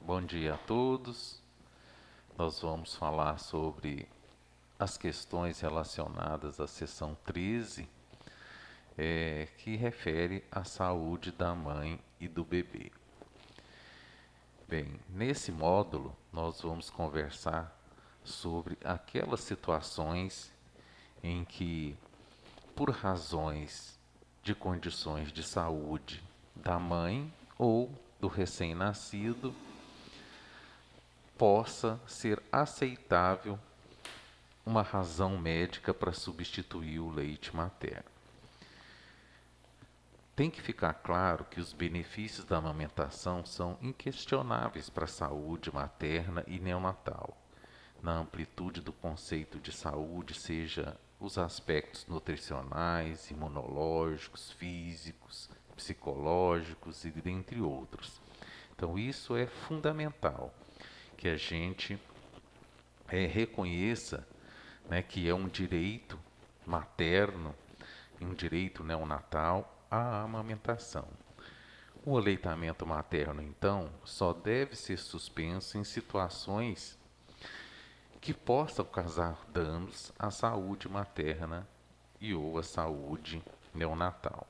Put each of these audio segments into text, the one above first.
Bom dia a todos. Nós vamos falar sobre as questões relacionadas à seção 13, que refere à saúde da mãe e do bebê. Bem, nesse módulo nós vamos conversar sobre aquelas situações em que, por razões de condições de saúde da mãe ou do recém-nascido, possa ser aceitável uma razão médica para substituir o leite materno. Tem que ficar claro que os benefícios da amamentação são inquestionáveis para a saúde materna e neonatal, na amplitude do conceito de saúde, seja os aspectos nutricionais, imunológicos, físicos, psicológicos e dentre outros. Então isso é fundamental, que a gente reconheça, né, que é um direito materno e um direito neonatal à amamentação. O aleitamento materno, então, só deve ser suspenso em situações que possam causar danos à saúde materna e ou à saúde neonatal.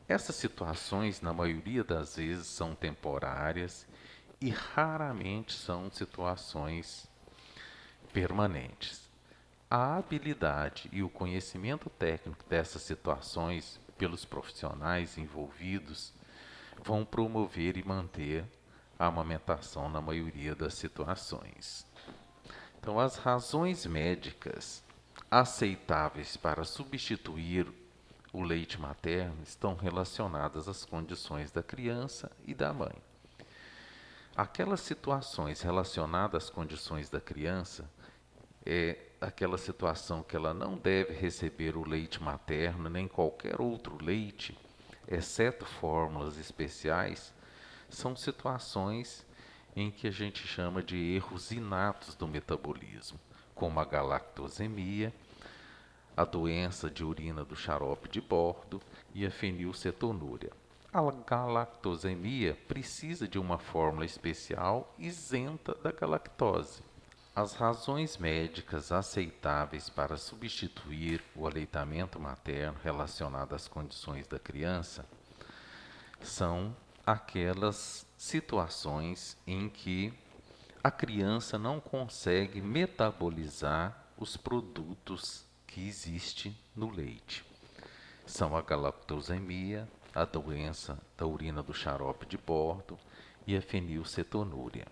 Essas situações, na maioria das vezes, são temporárias e raramente são situações permanentes. A habilidade e o conhecimento técnico dessas situações pelos profissionais envolvidos vão promover e manter a amamentação na maioria das situações. Então, as razões médicas aceitáveis para substituir o leite materno estão relacionadas às condições da criança e da mãe. Aquelas situações relacionadas às condições da criança é aquela situação que ela não deve receber o leite materno nem qualquer outro leite, exceto fórmulas especiais, são situações em que a gente chama de erros inatos do metabolismo, como a galactosemia, a doença de urina do xarope de bordo e a fenilcetonúria. A galactosemia precisa de uma fórmula especial isenta da galactose. As razões médicas aceitáveis para substituir o aleitamento materno relacionado às condições da criança são aquelas situações em que a criança não consegue metabolizar os produtos que existem no leite. São a galactosemia, a doença da urina do xarope de bordo e a fenilcetonúria.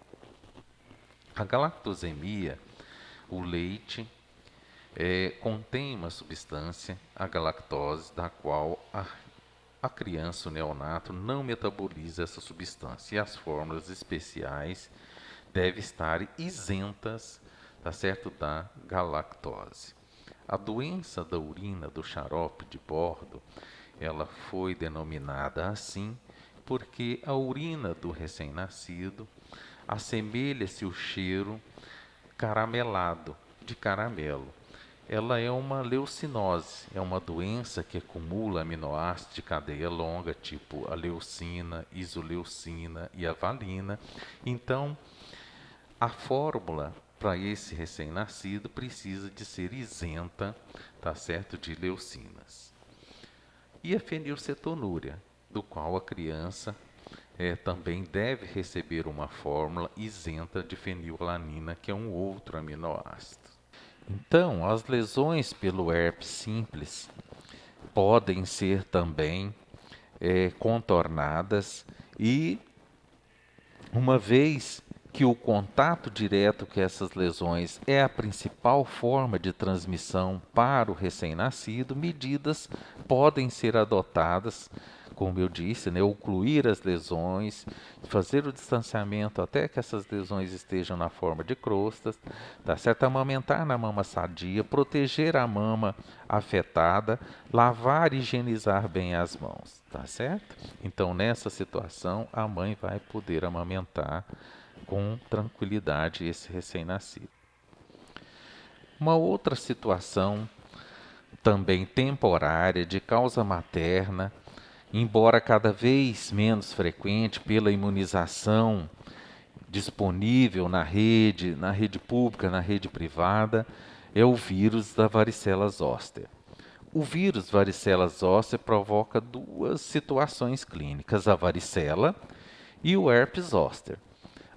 A galactosemia, o leite, contém uma substância, a galactose, da qual a criança, o neonato, não metaboliza essa substância. E as fórmulas especiais devem estar isentas, tá certo, da galactose. A doença da urina do xarope de bordo, ela foi denominada assim porque a urina do recém-nascido assemelha-se o cheiro caramelado de caramelo. Ela é uma leucinose, é uma doença que acumula aminoácidos de cadeia longa, tipo a leucina, isoleucina e a valina. Então, a fórmula para esse recém-nascido precisa de ser isenta, tá certo, de leucinas. E a fenilcetonúria, do qual a criança também deve receber uma fórmula isenta de fenilalanina, que é um outro aminoácido. Então, as lesões pelo herpes simples podem ser também contornadas e, uma vez que o contato direto com essas lesões é a principal forma de transmissão para o recém-nascido, medidas podem ser adotadas, como eu disse, né, ocluir as lesões, fazer o distanciamento até que essas lesões estejam na forma de crostas, tá certo? Amamentar na mama sadia, proteger a mama afetada, lavar e higienizar bem as mãos, tá certo? Então, nessa situação, a mãe vai poder amamentar com tranquilidade esse recém-nascido. Uma outra situação, também temporária, de causa materna, embora cada vez menos frequente pela imunização disponível na rede pública, na rede privada, é o vírus da varicela zoster. O vírus varicela zoster provoca duas situações clínicas, a varicela e o herpes zoster.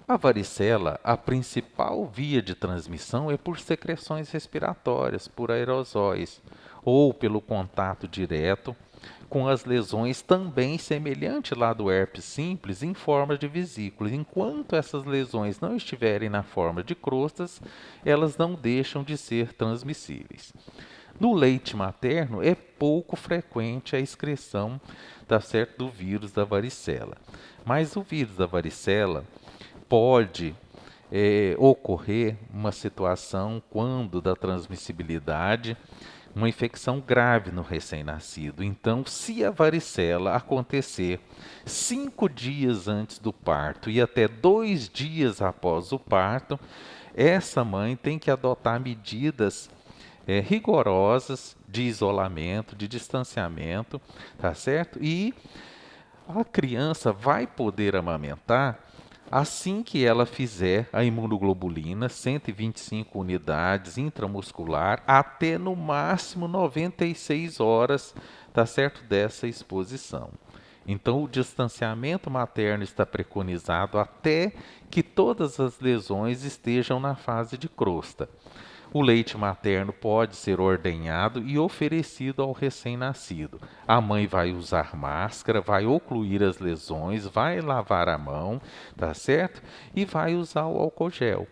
A varicela, a principal via de transmissão é por secreções respiratórias, por aerosóis, ou pelo contato direto com as lesões também semelhante lá do herpes simples em forma de vesículas. Enquanto essas lesões não estiverem na forma de crostas, elas não deixam de ser transmissíveis. No leite materno é pouco frequente a excreção do vírus da varicela, mas o vírus da varicela pode ocorrer uma situação quando da transmissibilidade, uma infecção grave no recém-nascido. Então, se a varicela acontecer 5 dias antes do parto e até 2 dias após o parto, essa mãe tem que adotar medidas rigorosas de isolamento, de distanciamento, tá certo? E a criança vai poder amamentar assim que ela fizer a imunoglobulina, 125 unidades intramuscular, até no máximo 96 horas, tá certo, dessa exposição. Então, o distanciamento materno está preconizado até que todas as lesões estejam na fase de crosta. O leite materno pode ser ordenhado e oferecido ao recém-nascido. A mãe vai usar máscara, vai ocluir as lesões, vai lavar a mão, tá certo? E vai usar o álcool gel.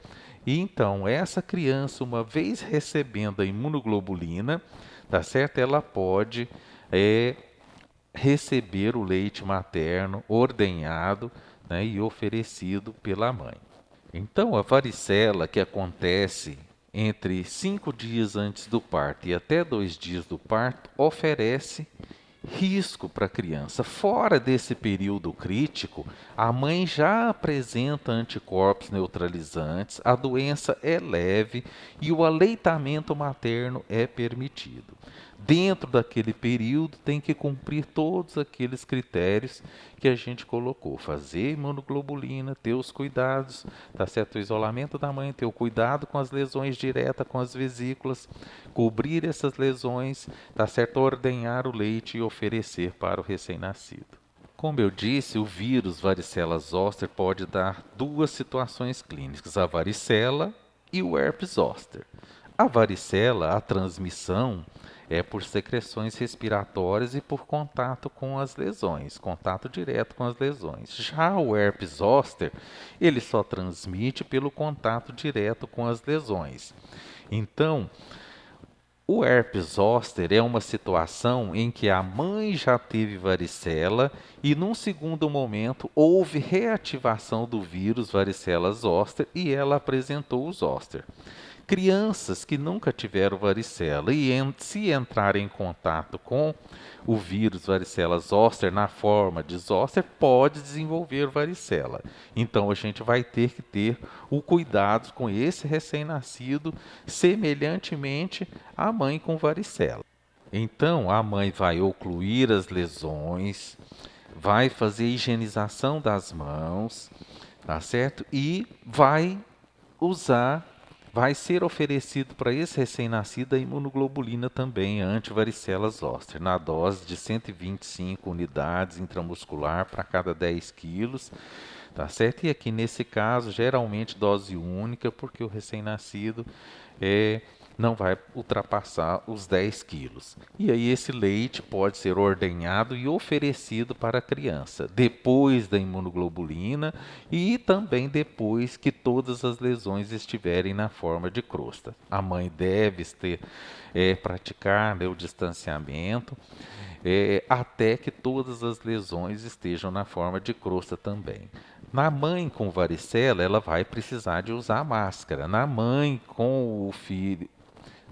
E então, essa criança, uma vez recebendo a imunoglobulina, tá certo? Ela pode receber o leite materno ordenhado, né, e oferecido pela mãe. Então, a varicela que acontece entre 5 dias antes do parto e até 2 dias do parto oferece risco para a criança. Fora desse período crítico, a mãe já apresenta anticorpos neutralizantes, a doença é leve e o aleitamento materno é permitido. Dentro daquele período, tem que cumprir todos aqueles critérios que a gente colocou. Fazer imunoglobulina, ter os cuidados, tá certo? O isolamento da mãe, ter o cuidado com as lesões diretas, com as vesículas, cobrir essas lesões, tá certo? Ordenhar o leite e oferecer para o recém-nascido. Como eu disse, o vírus varicela zoster pode dar duas situações clínicas, a varicela e o herpes zoster. A varicela, a transmissão é por secreções respiratórias e por contato com as lesões, contato direto com as lesões. Já o herpes zoster, ele só transmite pelo contato direto com as lesões. Então, o herpes zoster é uma situação em que a mãe já teve varicela e, num segundo momento, houve reativação do vírus varicela zoster e ela apresentou o zoster. Crianças que nunca tiveram varicela e se entrarem em contato com o vírus varicela zoster na forma de zoster, pode desenvolver varicela. Então a gente vai ter que ter o cuidado com esse recém-nascido, semelhantemente à mãe com varicela. Então a mãe vai ocluir as lesões, vai fazer higienização das mãos, tá certo? E vai ser oferecido para esse recém-nascido a imunoglobulina também, a antivaricela zoster, na dose de 125 unidades intramuscular para cada 10 quilos, tá certo? E aqui nesse caso, geralmente dose única, porque o recém-nascido não vai ultrapassar os 10 quilos. E aí esse leite pode ser ordenhado e oferecido para a criança, depois da imunoglobulina e também depois que todas as lesões estiverem na forma de crosta. A mãe deve praticar, né, o distanciamento até que todas as lesões estejam na forma de crosta também. Na mãe com varicela, ela vai precisar de usar máscara. Na mãe com o filho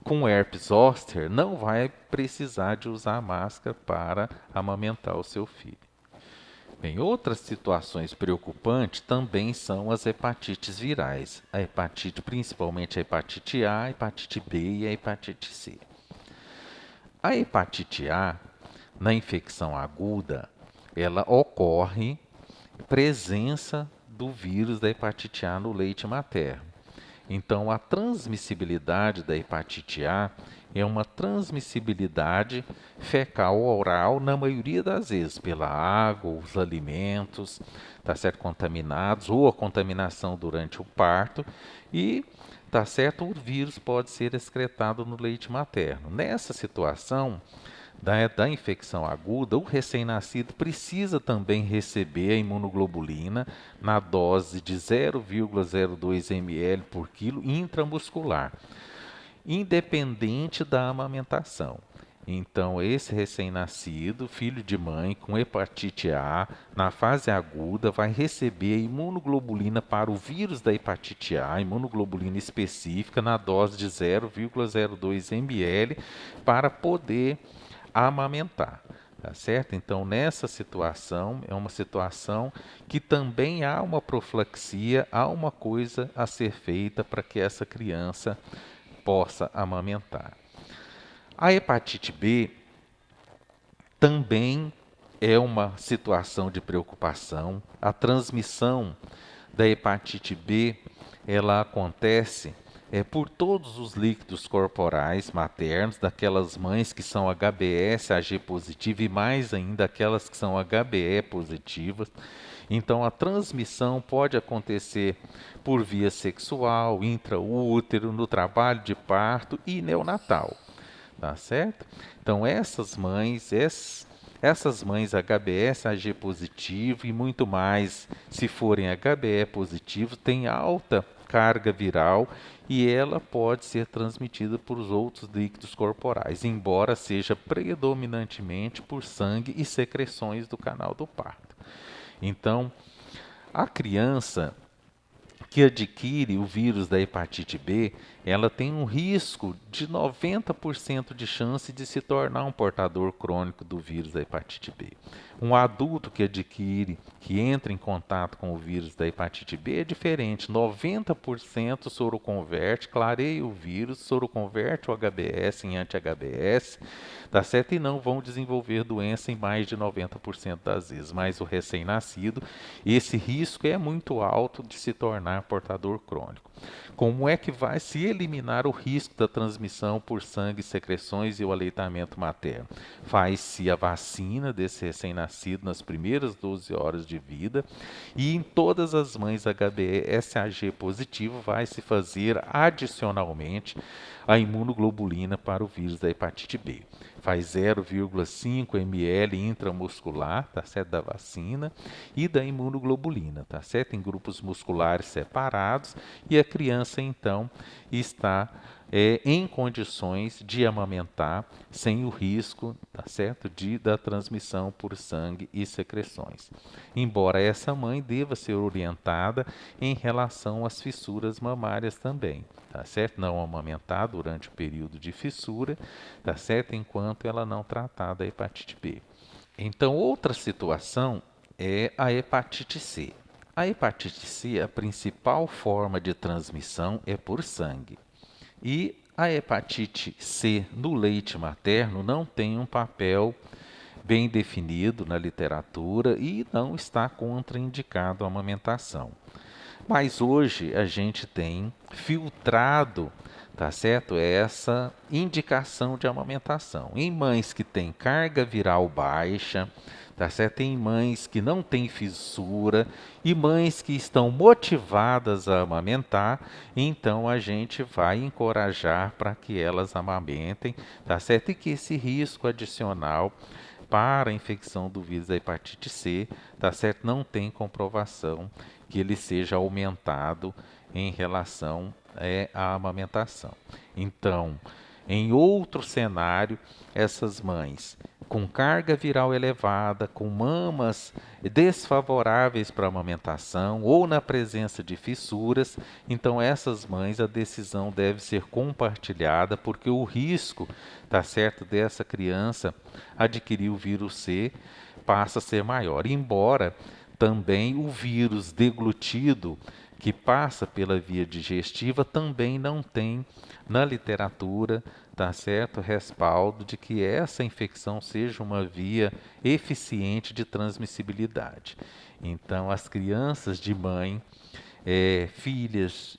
com herpes zoster, não vai precisar de usar máscara para amamentar o seu filho. Bem, outras situações preocupantes também são as hepatites virais. A hepatite, principalmente a hepatite A, a hepatite B e a hepatite C. A hepatite A, na infecção aguda, ela ocorre presença do vírus da hepatite A no leite materno. Então, a transmissibilidade da hepatite A é uma transmissibilidade fecal-oral, na maioria das vezes, pela água, os alimentos, tá certo, contaminados, ou a contaminação durante o parto, e tá certo, o vírus pode ser excretado no leite materno. Nessa situação da infecção aguda, o recém-nascido precisa também receber a imunoglobulina na dose de 0,02 ml por quilo intramuscular, independente da amamentação. Então, esse recém-nascido, filho de mãe com hepatite A, na fase aguda, vai receber a imunoglobulina para o vírus da hepatite A, imunoglobulina específica, na dose de 0,02 ml, para poder amamentar, tá certo? Então, nessa situação, é uma situação que também há uma profilaxia, há uma coisa a ser feita para que essa criança possa amamentar. A hepatite B também é uma situação de preocupação. A transmissão da hepatite B, ela acontece por todos os líquidos corporais maternos, daquelas mães que são HBS, AG positivo e mais ainda aquelas que são HBE positivas. Então, a transmissão pode acontecer por via sexual, intraútero, no trabalho de parto e neonatal, tá certo? Então, essas mães HBS, AG positivo e muito mais, se forem HBE positivo, têm alta carga viral e ela pode ser transmitida por outros líquidos corporais, embora seja predominantemente por sangue e secreções do canal do parto. Então, a criança que adquire o vírus da hepatite B, ela tem um risco de 90% de chance de se tornar um portador crônico do vírus da hepatite B. Um adulto que adquire, que entra em contato com o vírus da hepatite B é diferente, 90% soroconverte, clareia o vírus, soroconverte o HBS em anti-HBS, tá certo? E não vão desenvolver doença em mais de 90% das vezes. Mas o recém-nascido, esse risco é muito alto de se tornar portador crônico. Como é que vai se eliminar o risco da transmissão por sangue, secreções e o aleitamento materno? Faz-se a vacina desse recém-nascido nas primeiras 12 horas de vida e em todas as mães HBsAg positivo vai se fazer adicionalmente a imunoglobulina para o vírus da hepatite B. Faz 0,5 ml intramuscular, tá certo, da vacina e da imunoglobulina, tá certo, em grupos musculares separados, e a criança então está em condições de amamentar sem o risco, tá certo, da transmissão por sangue e secreções. Embora essa mãe deva ser orientada em relação às fissuras mamárias também, tá certo? Não amamentar durante o período de fissura, tá certo? Enquanto ela não tratar da hepatite B. Então, outra situação é a hepatite C. A hepatite C, a principal forma de transmissão é por sangue. E a hepatite C no leite materno não tem um papel bem definido na literatura e não está contraindicado a amamentação. Mas hoje a gente tem filtrado, tá certo, essa indicação de amamentação. Em mães que têm carga viral baixa, tá certo? Tem mães que não têm fissura e mães que estão motivadas a amamentar, então a gente vai encorajar para que elas amamentem, tá certo? E que esse risco adicional para a infecção do vírus da hepatite C, tá certo? Não tem comprovação que ele seja aumentado em relação à amamentação. Então, em outro cenário, essas mães com carga viral elevada, com mamas desfavoráveis para a amamentação ou na presença de fissuras, então essas mães a decisão deve ser compartilhada porque o risco, tá certo, dessa criança adquirir o vírus C passa a ser maior, embora também o vírus deglutido que passa pela via digestiva também não tem na literatura, tá certo, respaldo de que essa infecção seja uma via eficiente de transmissibilidade. Então, as crianças de mãe, filhas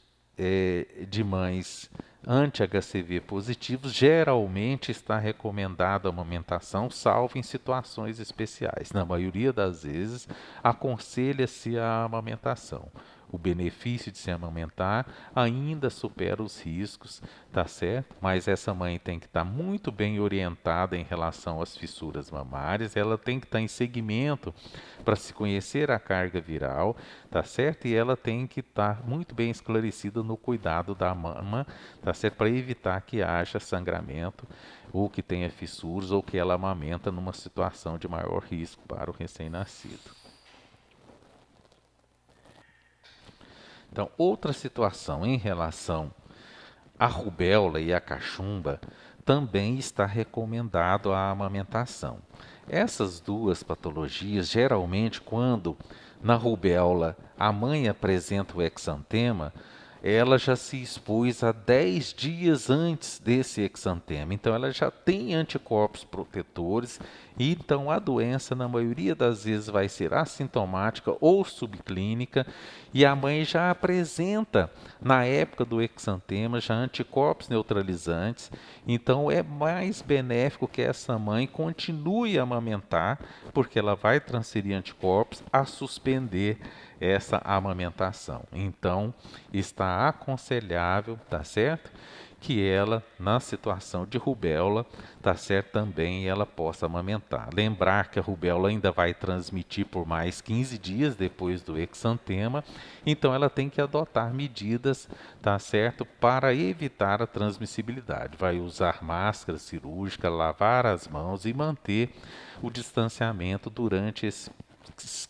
de mães anti-HCV positivos, geralmente está recomendada a amamentação, salvo em situações especiais. Na maioria das vezes, aconselha-se a amamentação. O benefício de se amamentar ainda supera os riscos, tá certo? Mas essa mãe tem que estar muito bem orientada em relação às fissuras mamárias, ela tem que estar em segmento para se conhecer a carga viral, tá certo? E ela tem que estar muito bem esclarecida no cuidado da mama, tá certo? Para evitar que haja sangramento ou que tenha fissuras ou que ela amamenta numa situação de maior risco para o recém-nascido. Então, outra situação em relação à rubéola e à cachumba, também está recomendado a amamentação. Essas duas patologias, geralmente, quando na rubéola a mãe apresenta o exantema, ela já se expôs a 10 dias antes desse exantema. Então, ela já tem anticorpos protetores. E então, a doença, na maioria das vezes, vai ser assintomática ou subclínica. E a mãe já apresenta, na época do exantema, já anticorpos neutralizantes. Então, é mais benéfico que essa mãe continue a amamentar, porque ela vai transferir anticorpos a suspender essa amamentação. Então, está aconselhável, tá certo? Que ela, na situação de rubéola, tá certo, também ela possa amamentar. Lembrar que a rubéola ainda vai transmitir por mais 15 dias depois do exantema, então ela tem que adotar medidas, tá certo, para evitar a transmissibilidade. Vai usar máscara cirúrgica, lavar as mãos e manter o distanciamento durante esses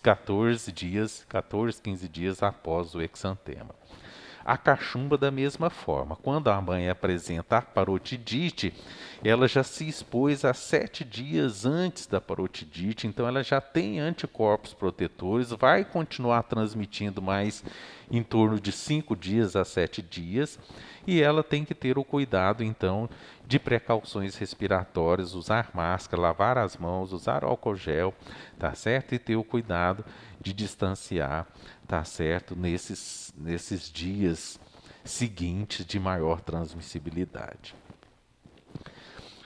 14 dias, 14, 15 dias após o exantema. A cachumba da mesma forma. Quando a mãe apresenta a parotidite, ela já se expôs a 7 dias antes da parotidite, então ela já tem anticorpos protetores, vai continuar transmitindo mais em torno de 5 dias a 7 dias, e ela tem que ter o cuidado, então, de precauções respiratórias, usar máscara, lavar as mãos, usar álcool gel, tá certo? E ter o cuidado de distanciar, tá certo? Nesses dias seguintes de maior transmissibilidade.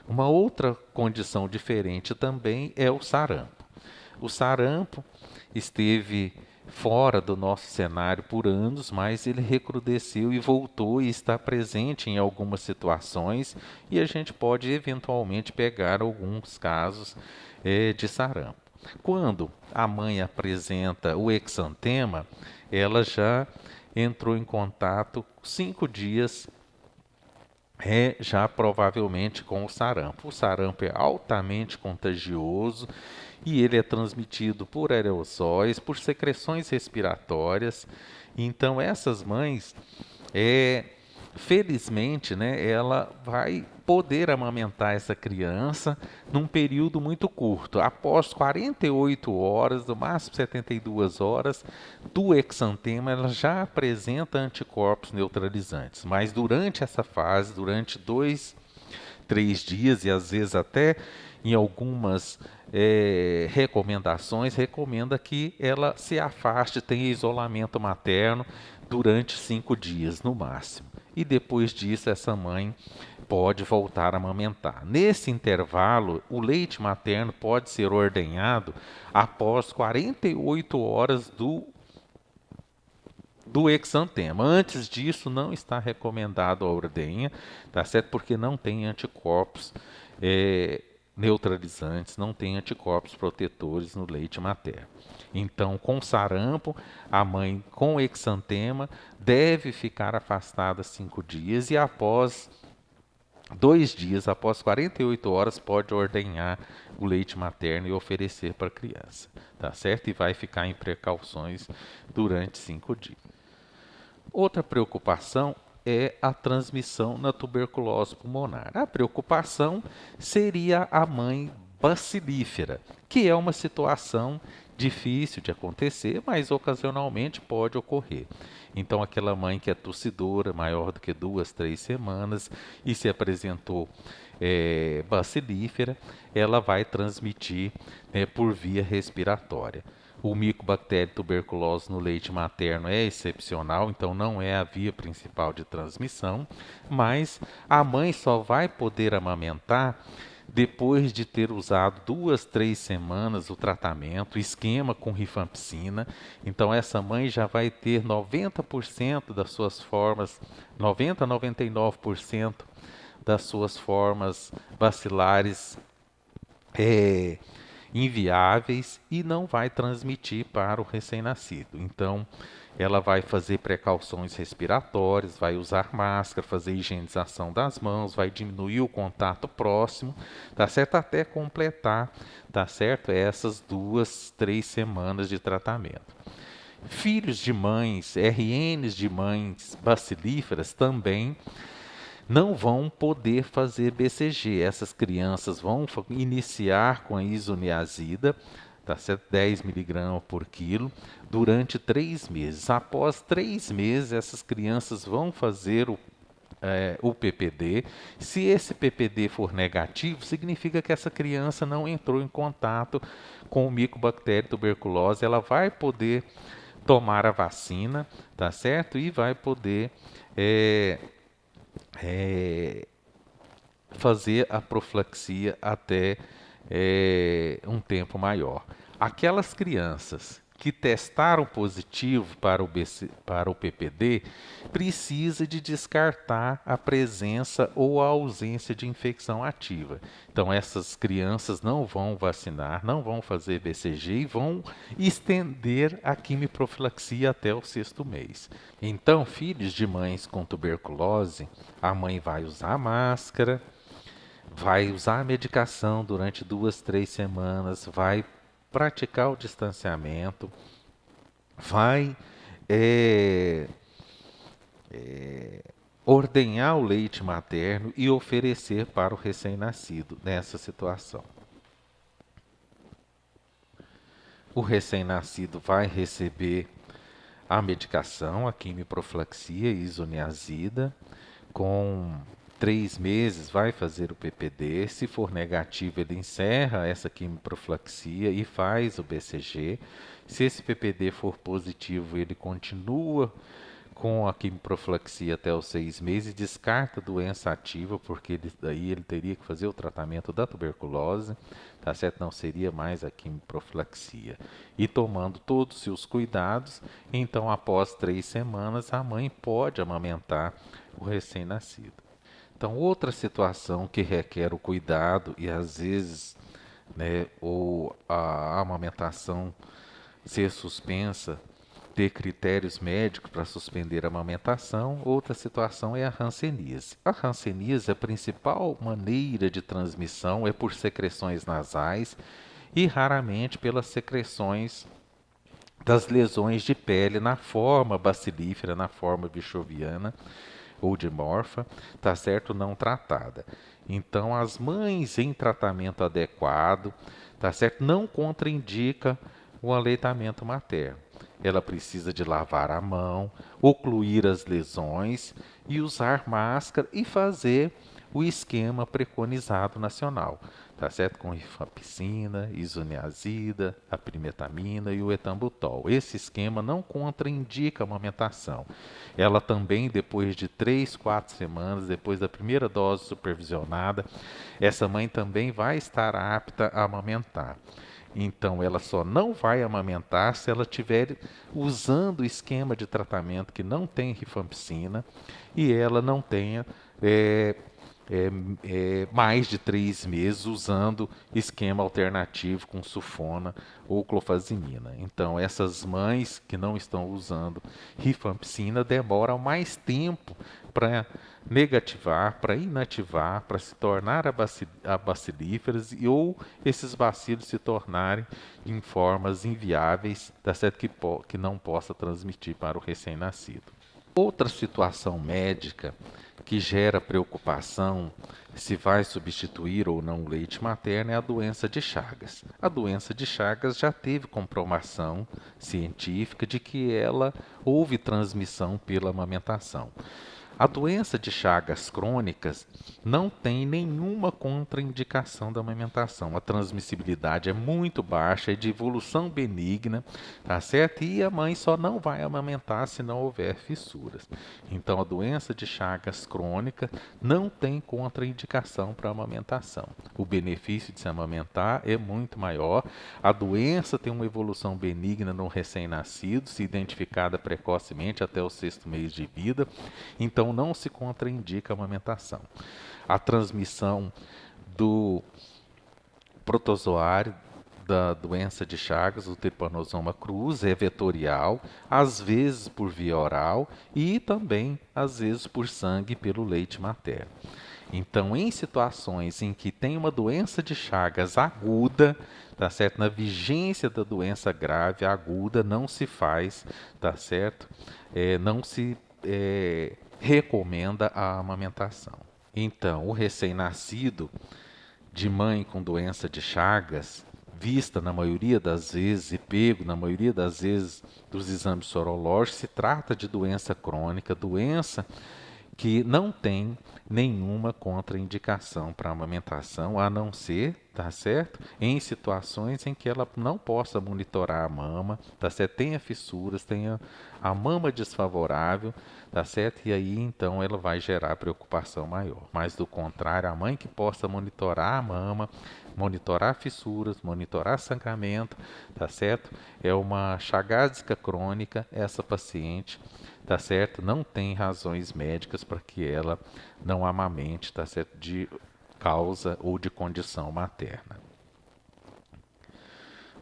Uma outra condição diferente também é o sarampo. O sarampo esteve fora do nosso cenário por anos, mas ele recrudesceu e voltou e está presente em algumas situações, e a gente pode eventualmente pegar alguns casos de sarampo. Quando a mãe apresenta o exantema, ela já entrou em contato 5 dias já provavelmente com o sarampo. O sarampo é altamente contagioso e ele é transmitido por aerossóis, por secreções respiratórias. Então essas mães, felizmente, né, ela vai poder amamentar essa criança num período muito curto. Após 48 horas, no máximo 72 horas, do exantema, ela já apresenta anticorpos neutralizantes. Mas durante essa fase, durante 2, 3 dias e às vezes até em algumas recomendações, recomenda que ela se afaste, tenha isolamento materno durante 5 dias no máximo. E depois disso, essa mãe pode voltar a amamentar. Nesse intervalo, o leite materno pode ser ordenhado após 48 horas do exantema. Antes disso, não está recomendado a ordenha, tá certo? Porque não tem anticorpos neutralizantes, não tem anticorpos protetores no leite materno. Então, com sarampo, a mãe com exantema deve ficar afastada 5 dias e após 2 dias, após 48 horas, pode ordenhar o leite materno e oferecer para a criança, tá certo? E vai ficar em precauções durante 5 dias. Outra preocupação é a transmissão na tuberculose pulmonar. A preocupação seria a mãe bacilífera, que é uma situação difícil de acontecer, mas ocasionalmente pode ocorrer. Então, aquela mãe que é tossidora, maior do que 2, 3 semanas, e se apresentou bacilífera, ela vai transmitir, né, por via respiratória. O micobactéria tuberculose no leite materno é excepcional, então não é a via principal de transmissão, mas a mãe só vai poder amamentar depois de ter usado 2, 3 semanas o tratamento, esquema com rifampicina. Então essa mãe já vai ter 90% das suas formas, 90 a 99% das suas formas bacilares inviáveis e não vai transmitir para o recém-nascido. Então, ela vai fazer precauções respiratórias, vai usar máscara, fazer higienização das mãos, vai diminuir o contato próximo, tá certo? Até completar, tá certo? Essas 2, 3 semanas de tratamento. Filhos de mães, RNs de mães bacilíferas também não vão poder fazer BCG. Essas crianças vão iniciar com a isoniazida, tá certo? 10 mg por quilo, durante 3 meses. Após 3 meses, essas crianças vão fazer o PPD. Se esse PPD for negativo, significa que essa criança não entrou em contato com o micobactéria tuberculose. Ela vai poder tomar a vacina, tá certo? E vai poder fazer a profilaxia até um tempo maior. Aquelas crianças que testaram positivo para o PPD precisa de descartar a presença ou a ausência de infecção ativa. Então essas crianças não vão vacinar, não vão fazer BCG e vão estender a quimiprofilaxia até o 6º mês. Então, filhos de mães com tuberculose, a mãe vai usar máscara, vai usar a medicação durante 2, 3 semanas, vai praticar o distanciamento, vai ordenhar o leite materno e oferecer para o recém-nascido nessa situação. O recém-nascido vai receber a medicação, a quimiprofilaxia isoniazida, com 3 meses vai fazer o PPD. Se for negativo, ele encerra essa quimiprofilaxia e faz o BCG. Se esse PPD for positivo, ele continua com a quimiprofilaxia até os 6 meses e descarta a doença ativa, porque daí ele teria que fazer o tratamento da tuberculose, tá certo? Não seria mais a quimiprofilaxia. E tomando todos os seus cuidados, então após 3 semanas a mãe pode amamentar o recém-nascido. Então, outra situação que requer o cuidado e às vezes, né, ou a amamentação ser suspensa, ter critérios médicos para suspender a amamentação. Outra situação é a hanseníase. A hanseníase, a principal maneira de transmissão é por secreções nasais e raramente pelas secreções das lesões de pele na forma bacilífera, na forma bichoviana ou de morfa, tá certo? Não tratada. Então, as mães em tratamento adequado, tá certo? Não contraindica o aleitamento materno. Ela precisa de lavar a mão, ocluir as lesões e usar máscara e fazer o esquema preconizado nacional, tá certo? Com rifampicina, isoniazida, a primetamina e o etambutol. Esse esquema não contraindica a amamentação. Ela também, depois de 3, 4 semanas, depois da primeira dose supervisionada, essa mãe também vai estar apta a amamentar. Então, ela só não vai amamentar se ela estiver usando o esquema de tratamento que não tem rifampicina e ela não tenha mais de 3 meses usando esquema alternativo com sulfona ou clofazimina. Então, essas mães que não estão usando rifampicina demoram mais tempo para negativar, para inativar, para se tornar bacilíferas ou esses bacilos se tornarem em formas inviáveis, tá certo? Que não possa transmitir para o recém-nascido. Outra situação médica que gera preocupação se vai substituir ou não o leite materno é a doença de Chagas. A doença de Chagas já teve comprovação científica de que ela houve transmissão pela amamentação. A doença de Chagas crônicas não tem nenhuma contraindicação da amamentação. A transmissibilidade é muito baixa, é de evolução benigna, tá certo? E a mãe só não vai amamentar se não houver fissuras. Então, a doença de Chagas crônica não tem contraindicação para amamentação. O benefício de se amamentar é muito maior. A doença tem uma evolução benigna no recém-nascido, se identificada precocemente até o 6º mês de vida. Então, não se contraindica a amamentação. A transmissão do protozoário da doença de Chagas, o Trypanosoma cruzi, é vetorial, às vezes por via oral e também, às vezes, por sangue pelo leite materno. Então, em situações em que tem uma doença de Chagas aguda, tá certo? Na vigência da doença grave aguda, não se faz, tá certo? Não se recomenda a amamentação. Então, o recém-nascido de mãe com doença de Chagas, vista na maioria das vezes e pego na maioria das vezes dos exames sorológicos, se trata de doença crônica, doença que não tem nenhuma contraindicação para amamentação, a não ser, tá certo? Em situações em que ela não possa monitorar a mama, tá certo? Tenha fissuras, tenha a mama desfavorável, tá certo? E aí então ela vai gerar preocupação maior. Mas do contrário, a mãe que possa monitorar a mama, monitorar fissuras, monitorar sangramento, tá certo? É uma chagásica crônica, essa paciente, tá certo? Não tem razões médicas para que ela não amamente, tá certo? De causa ou de condição materna.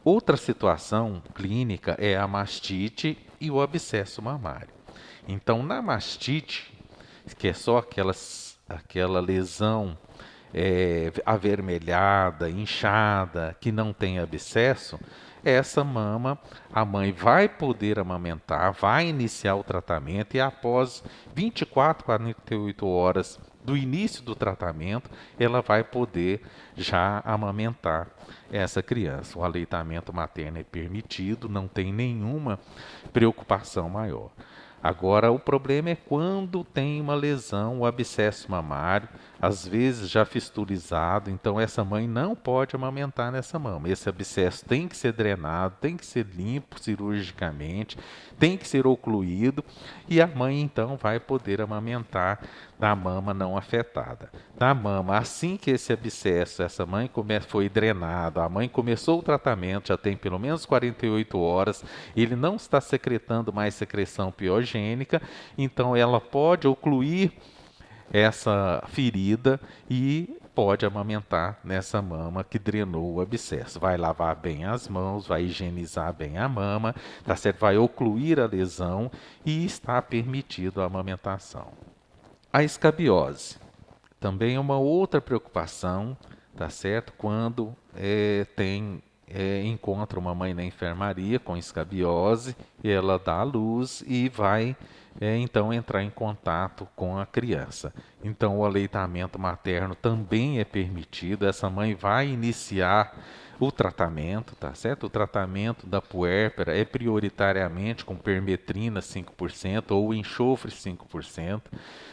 Outra situação clínica é a mastite e o abscesso mamário. Então, na mastite, que é só aquela lesão avermelhada, inchada, que não tem abscesso, essa mama, a mãe vai poder amamentar, vai iniciar o tratamento e após 24, 48 horas do início do tratamento, ela vai poder já amamentar essa criança. O aleitamento materno é permitido, não tem nenhuma preocupação maior. Agora, o problema é quando tem uma lesão, o abscesso mamário, às vezes já fistulizado, então essa mãe não pode amamentar nessa mama. Esse abscesso tem que ser drenado, tem que ser limpo cirurgicamente, tem que ser ocluído e a mãe então vai poder amamentar na mama não afetada. Na mama, assim que esse abscesso, essa mãe foi drenado, a mãe começou o tratamento, já tem pelo menos 48 horas, ele não está secretando mais secreção piogênica, então ela pode ocluir essa ferida e pode amamentar nessa mama que drenou o abscesso. Vai lavar bem as mãos, vai higienizar bem a mama, tá certo? Vai ocluir a lesão e está permitido a amamentação. A escabiose também é uma outra preocupação, tá certo? Quando encontra uma mãe na enfermaria com escabiose, ela dá à luz e vai então entrar em contato com a criança. Então o aleitamento materno também é permitido, essa mãe vai iniciar o tratamento, tá certo? O tratamento da puérpera é prioritariamente com permetrina 5% ou enxofre 5%,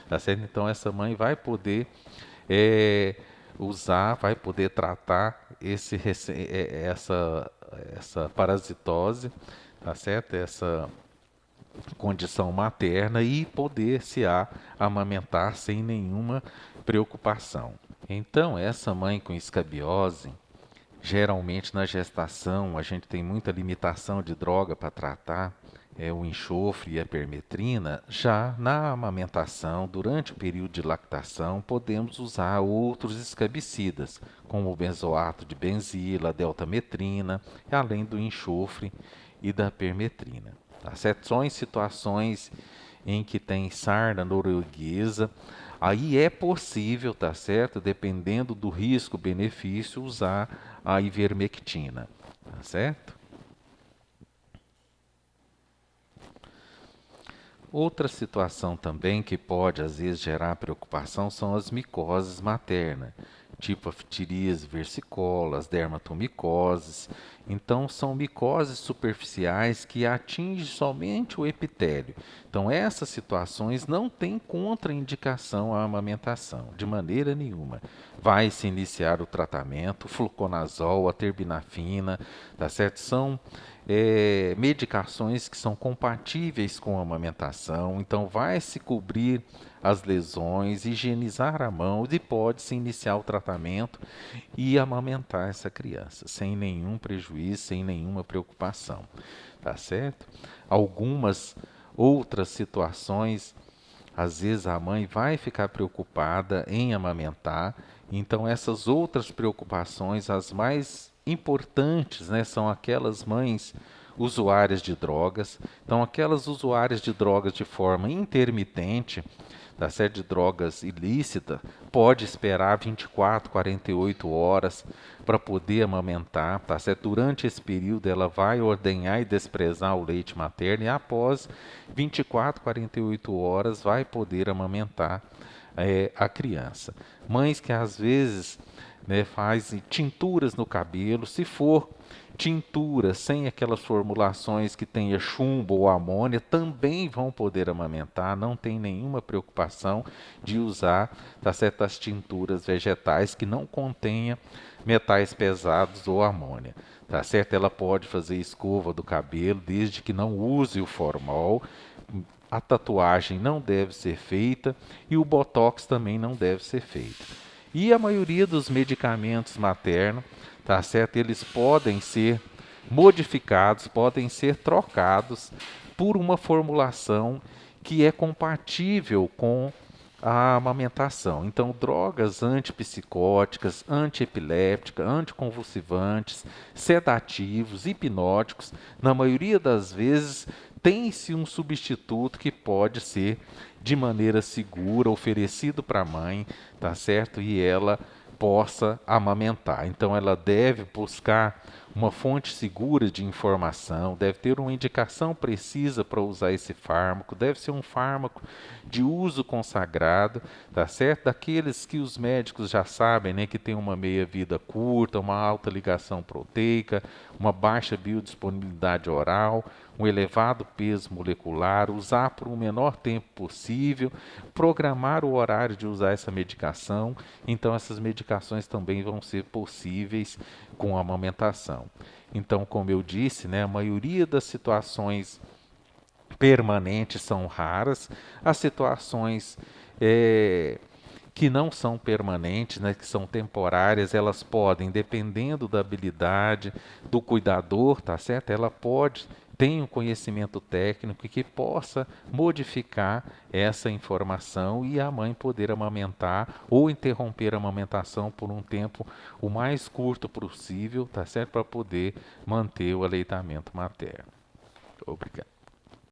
tá certo? Então essa mãe vai poder usar, vai poder tratar essa parasitose, tá certo? Essa condição materna e poder se amamentar sem nenhuma preocupação. Então, essa mãe com escabiose, geralmente na gestação a gente tem muita limitação de droga para tratar, o enxofre e a permetrina. Já na amamentação, durante o período de lactação, podemos usar outros escabicidas, como o benzoato de benzila, a deltametrina, além do enxofre e da permetrina. Tá certo? Só em situações em que tem sarna norueguesa, aí é possível, tá certo? Dependendo do risco-benefício, usar a ivermectina, tá certo? Outra situação também que pode às vezes gerar preocupação são as micoses maternas, tipo a ftiríase versicolor, as dermatomicoses. Então são micoses superficiais que atingem somente o epitélio. Então essas situações não têm contraindicação à amamentação, de maneira nenhuma. Vai se iniciar o tratamento, fluconazol, a terbinafina, tá certo? São medicações que são compatíveis com a amamentação, então vai se cobrir as lesões, higienizar a mão e pode-se iniciar o tratamento e amamentar essa criança, sem nenhum prejuízo, sem nenhuma preocupação, tá certo? Algumas outras situações, às vezes a mãe vai ficar preocupada em amamentar, então essas outras preocupações, as mais importantes, né, são aquelas mães usuárias de drogas. Então, aquelas usuárias de drogas de forma intermitente, tá certo? De drogas ilícitas, pode esperar 24, 48 horas para poder amamentar, tá certo? Durante esse período ela vai ordenhar e desprezar o leite materno e após 24, 48 horas vai poder amamentar a criança. Mães que às vezes, né, fazem tinturas no cabelo, se for tintura sem aquelas formulações que tenha chumbo ou amônia, também vão poder amamentar, não tem nenhuma preocupação de usar, tá certo, as tinturas vegetais que não contenha metais pesados ou amônia, tá certo? Ela pode fazer escova do cabelo desde que não use o formol. A tatuagem não deve ser feita e o botox também não deve ser feito. E a maioria dos medicamentos maternos, tá certo? Eles podem ser modificados, podem ser trocados por uma formulação que é compatível com a amamentação. Então, drogas antipsicóticas, antiepilépticas, anticonvulsivantes, sedativos, hipnóticos, na maioria das vezes tem-se um substituto que pode ser de maneira segura oferecido para a mãe, tá certo? E ela possa amamentar. Então ela deve buscar uma fonte segura de informação, deve ter uma indicação precisa para usar esse fármaco, deve ser um fármaco de uso consagrado, tá certo? Daqueles que os médicos já sabem, né, que tem uma meia-vida curta, uma alta ligação proteica, uma baixa biodisponibilidade oral, um elevado peso molecular, usar por um menor tempo possível, programar o horário de usar essa medicação. Então essas medicações também vão ser possíveis com a amamentação. Então, como eu disse, né, a maioria das situações permanentes são raras, as situações que não são permanentes, né, que são temporárias, elas podem, dependendo da habilidade do cuidador, tá certo? Ela pode ter um conhecimento técnico que possa modificar essa informação e a mãe poder amamentar ou interromper a amamentação por um tempo o mais curto possível, tá certo? Para poder manter o aleitamento materno. Obrigado.